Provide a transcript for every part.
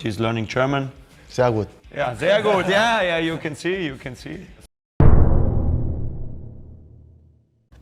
She's learning German. Sehr gut. Ja, sehr gut. Yeah, you can see.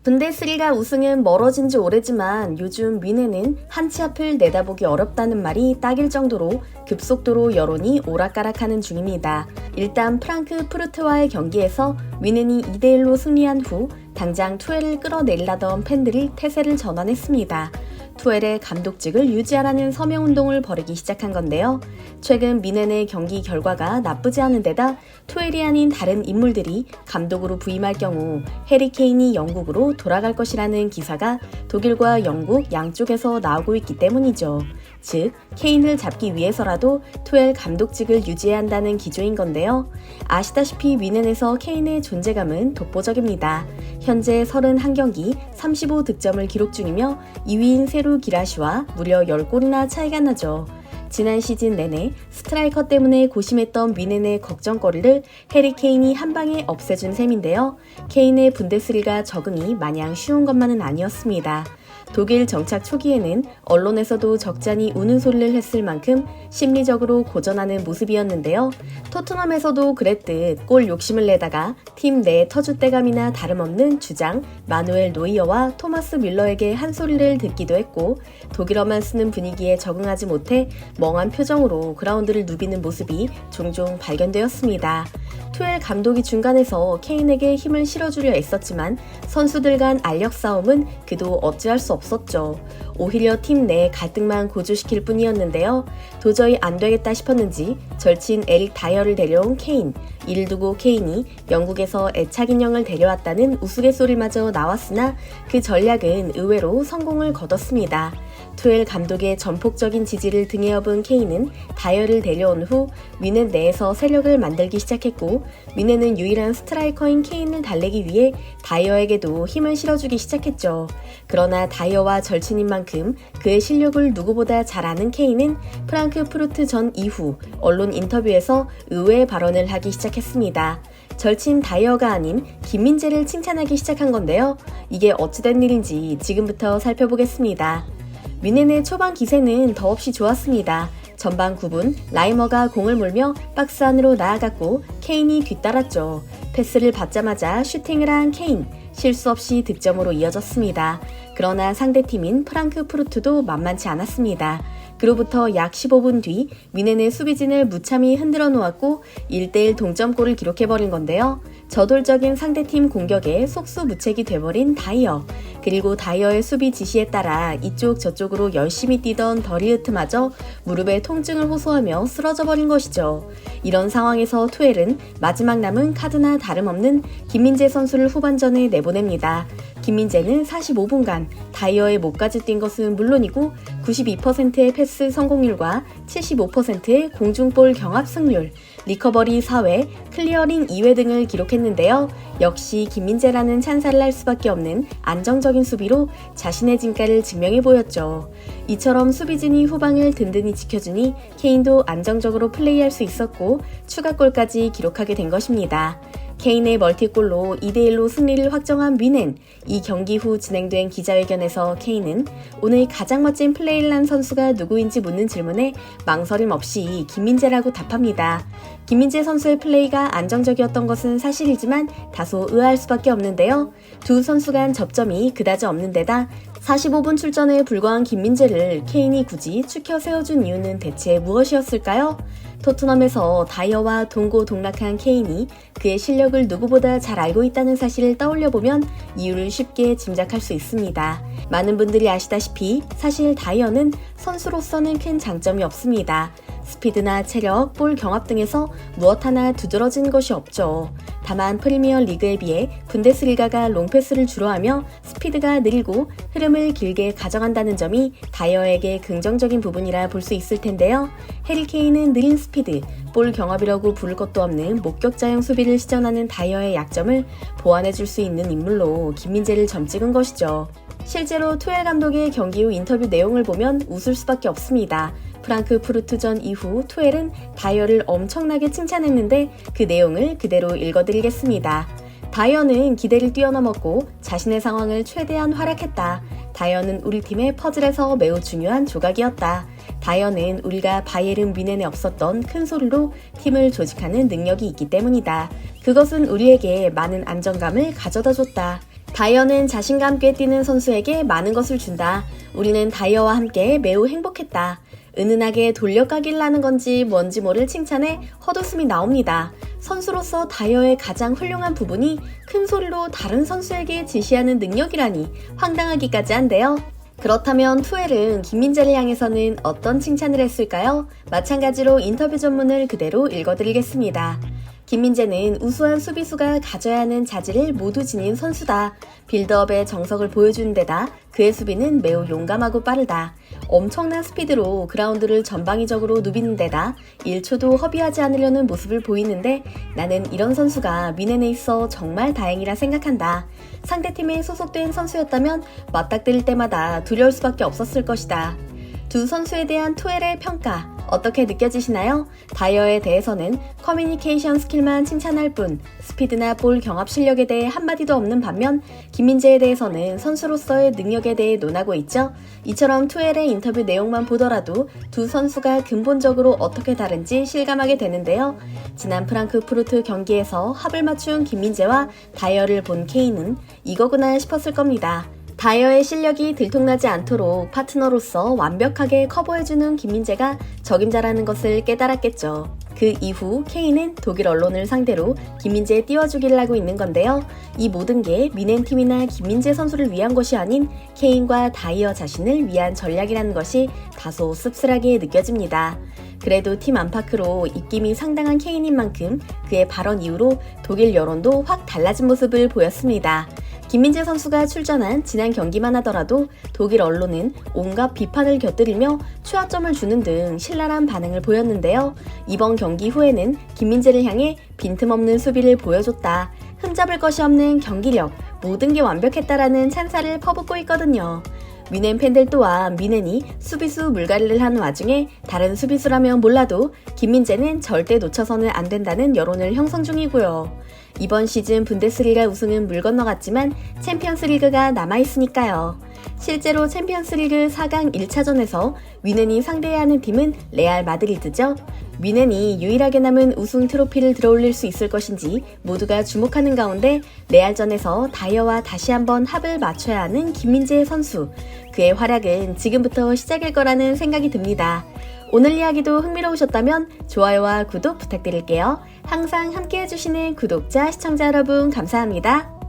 분데스리가 우승은 멀어진 지 오래지만 요즘 뮌헨은 한 치 앞을 내다보기 어렵다는 말이 딱일 정도로 급속도로 여론이 오락가락하는 중입니다. 일단 프랑크푸르트와의 경기에서 뮌헨이 2대1로 승리한 후 당장 투엘을 끌어내리려던 팬들이 태세를 전환했습니다. 투엘의 감독직을 유지하라는 서명운동을 벌이기 시작한 건데요. 최근 뮌헨의 경기 결과가 나쁘지 않은 데다 투엘이 아닌 다른 인물들이 감독으로 부임할 경우 해리 케인이 영국으로 돌아갈 것이라는 기사가 독일과 영국 양쪽에서 나오고 있기 때문이죠. 즉, 케인을 잡기 위해서라도 투엘 감독직을 유지해야 한다는 기조인 건데요. 아시다시피 뮌헨에서 케인의 존재감은 독보적입니다. 현재 31경기 35득점을 기록 중이며 2위인 세루 기라시와 무려 10골이나 차이가 나죠. 지난 시즌 내내 스트라이커 때문에 고심했던 뮌헨의 걱정거리를 해리 케인이 한 방에 없애준 셈인데요. 케인의 분데스리가 적응이 마냥 쉬운 것만은 아니었습니다. 독일 정착 초기에는 언론에서도 적잖이 우는 소리를 했을 만큼 심리적으로 고전하는 모습이었는데요. 토트넘에서도 그랬듯 골 욕심을 내다가 팀 내 터줏대감이나 다름없는 주장 마누엘 노이어와 토마스 뮬러에게 한 소리를 듣기도 했고, 독일어만 쓰는 분위기에 적응하지 못해 멍한 표정으로 그라운드를 누비는 모습이 종종 발견되었습니다. 투엘 감독이 중간에서 케인에게 힘을 실어주려 애썼지만 선수들 간 알력 싸움은 그도 어찌할 수 없었죠. 오히려 팀 내 갈등만 고조시킬 뿐이었는데요. 도저히 안 되겠다 싶었는지 절친 에릭 다이어를 데려온 케인. 이를 두고 케인이 영국에서 애착 인형을 데려왔다는 우스갯소리마저 나왔으나 그 전략은 의외로 성공을 거뒀습니다. 투엘 감독의 전폭적인 지지를 등에 업은 케인은 다이어를 데려온 후 뮌헨 내에서 세력을 만들기 시작했고, 뮌헨은 유일한 스트라이커인 케인을 달래기 위해 다이어에게도 힘을 실어주기 시작했죠. 그러나 다이어와 절친인 만큼 그의 실력을 누구보다 잘 아는 케인은 프랑크푸르트 전 이후 언론 인터뷰에서 의외의 발언을 하기 시작했습니다. 절친 다이어가 아닌 김민재를 칭찬하기 시작한 건데요. 이게 어찌된 일인지 지금부터 살펴보겠습니다. 뮌헨의 초반 기세는 더없이 좋았습니다. 전반 9분 라이머가 공을 몰며 박스 안으로 나아갔고 케인이 뒤따랐죠. 패스를 받자마자 슈팅을 한 케인. 실수 없이 득점으로 이어졌습니다. 그러나 상대팀인 프랑크푸르트도 만만치 않았습니다. 그로부터 약 15분 뒤 뮌헨의 수비진을 무참히 흔들어 놓았고 1대1 동점골을 기록해버린 건데요. 저돌적인 상대팀 공격에 속수무책이 돼버린 다이어. 그리고 다이어의 수비 지시에 따라 이쪽 저쪽으로 열심히 뛰던 더리우트마저 무릎에 통증을 호소하며 쓰러져버린 것이죠. 이런 상황에서 투엘은 마지막 남은 카드나 다름없는 김민재 선수를 후반전에 내보냅니다. 김민재는 45분간 다이어의 목까지 뛴 것은 물론이고 92%의 패스 성공률과 75%의 공중볼 경합 승률, 리커버리 4회, 클리어링 2회 등을 기록했는데요. 역시 김민재라는 찬사를 할 수밖에 없는 안정적인 수비로 자신의 진가를 증명해 보였죠. 이처럼 수비진이 후방을 든든히 지켜주니 케인도 안정적으로 플레이할 수 있었고 추가골까지 기록하게 된 것입니다. 케인의 멀티골로 2대1로 승리를 확정한 뮌헨. 이 경기 후 진행된 기자회견에서 케인은 오늘 가장 멋진 플레이를 한 선수가 누구인지 묻는 질문에 망설임 없이 김민재라고 답합니다. 김민재 선수의 플레이가 안정적이었던 것은 사실이지만 다소 의아할 수밖에 없는데요. 두 선수 간 접점이 그다지 없는 데다 45분 출전에 불과한 김민재를 케인이 굳이 추켜 세워준 이유는 대체 무엇이었을까요? 토트넘에서 다이어와 동고동락한 케인이 그의 실력을 누구보다 잘 알고 있다는 사실을 떠올려보면 이유를 쉽게 짐작할 수 있습니다. 많은 분들이 아시다시피 사실 다이어는 선수로서는 큰 장점이 없습니다. 스피드나 체력, 볼 경합 등에서 무엇 하나 두드러진 것이 없죠. 다만 프리미어 리그에 비해 분데스리가가 롱패스를 주로 하며 스피드가 느리고 흐름을 길게 가져간다는 점이 다이어에게 긍정적인 부분이라 볼 수 있을 텐데요. 해리 케인은 느린 스피드, 볼 경합이라고 부를 것도 없는 목격자형 수비를 시전하는 다이어의 약점을 보완해줄 수 있는 인물로 김민재를 점찍은 것이죠. 실제로 투엘 감독의 경기 후 인터뷰 내용을 보면 웃을 수밖에 없습니다. 프랑크푸르트전 이후 투엘은 다이어를 엄청나게 칭찬했는데 그 내용을 그대로 읽어드리겠습니다. 다이어는 기대를 뛰어넘었고 자신의 상황을 최대한 활약했다. 다이어는 우리 팀의 퍼즐에서 매우 중요한 조각이었다. 다이어는 우리가 바이에른 뮌헨에 없었던 큰 소리로 팀을 조직하는 능력이 있기 때문이다. 그것은 우리에게 많은 안정감을 가져다 줬다. 다이어는 자신과 함께 뛰는 선수에게 많은 것을 준다. 우리는 다이어와 함께 매우 행복했다. 은은하게 돌려가기를 하는 건지 뭔지 모를 칭찬에 헛웃음이 나옵니다. 선수로서 다이어의 가장 훌륭한 부분이 큰 소리로 다른 선수에게 지시하는 능력이라니 황당하기까지 한데요. 그렇다면 투엘은 김민재를 향해서는 어떤 칭찬을 했을까요? 마찬가지로 인터뷰 전문을 그대로 읽어드리겠습니다. 김민재는 우수한 수비수가 가져야 하는 자질을 모두 지닌 선수다. 빌드업의 정석을 보여주는 데다 그의 수비는 매우 용감하고 빠르다. 엄청난 스피드로 그라운드를 전방위적으로 누비는 데다 1초도 허비하지 않으려는 모습을 보이는데 나는 이런 선수가 뮌헨에 있어 정말 다행이라 생각한다. 상대팀에 소속된 선수였다면 맞닥뜨릴 때마다 두려울 수밖에 없었을 것이다. 두 선수에 대한 투엘의 평가 어떻게 느껴지시나요? 다이어에 대해서는 커뮤니케이션 스킬만 칭찬할 뿐 스피드나 볼 경합 실력에 대해 한마디도 없는 반면 김민재에 대해서는 선수로서의 능력에 대해 논하고 있죠. 이처럼 투엘의 인터뷰 내용만 보더라도 두 선수가 근본적으로 어떻게 다른지 실감하게 되는데요. 지난 프랑크푸르트 경기에서 합을 맞춘 김민재와 다이어를 본 케인은 이거구나 싶었을 겁니다. 다이어의 실력이 들통나지 않도록 파트너로서 완벽하게 커버해주는 김민재가 적임자라는 것을 깨달았겠죠. 그 이후 케인은 독일 언론을 상대로 김민재에 띄워주기를 하고 있는 건데요. 이 모든 게 뮌헨 팀이나 김민재 선수를 위한 것이 아닌 케인과 다이어 자신을 위한 전략이라는 것이 다소 씁쓸하게 느껴집니다. 그래도 팀 안팎으로 입김이 상당한 케인인 만큼 그의 발언 이후로 독일 여론도 확 달라진 모습을 보였습니다. 김민재 선수가 출전한 지난 경기만 하더라도 독일 언론은 온갖 비판을 곁들이며 추하점을 주는 등 신랄한 반응을 보였는데요. 이번 경기 후에는 김민재를 향해 빈틈없는 수비를 보여줬다. 흠잡을 것이 없는 경기력, 모든 게 완벽했다라는 찬사를 퍼붓고 있거든요. 뮌헨 팬들 또한 뮌헨이 수비수 물갈이를 하는 와중에 다른 수비수라면 몰라도 김민재는 절대 놓쳐서는 안 된다는 여론을 형성 중이고요. 이번 시즌 분데스리가 우승은 물 건너갔지만 챔피언스리그가 남아있으니까요. 실제로 챔피언스리그 4강 1차전에서 뮌헨이 상대해야 하는 팀은 레알 마드리드죠. 뮌헨이 유일하게 남은 우승 트로피를 들어올릴 수 있을 것인지 모두가 주목하는 가운데 레알전에서 다이어와 다시 한번 합을 맞춰야 하는 김민재 선수. 그의 활약은 지금부터 시작일 거라는 생각이 듭니다. 오늘 이야기도 흥미로우셨다면 좋아요와 구독 부탁드릴게요. 항상 함께 해주시는 구독자, 시청자 여러분 감사합니다.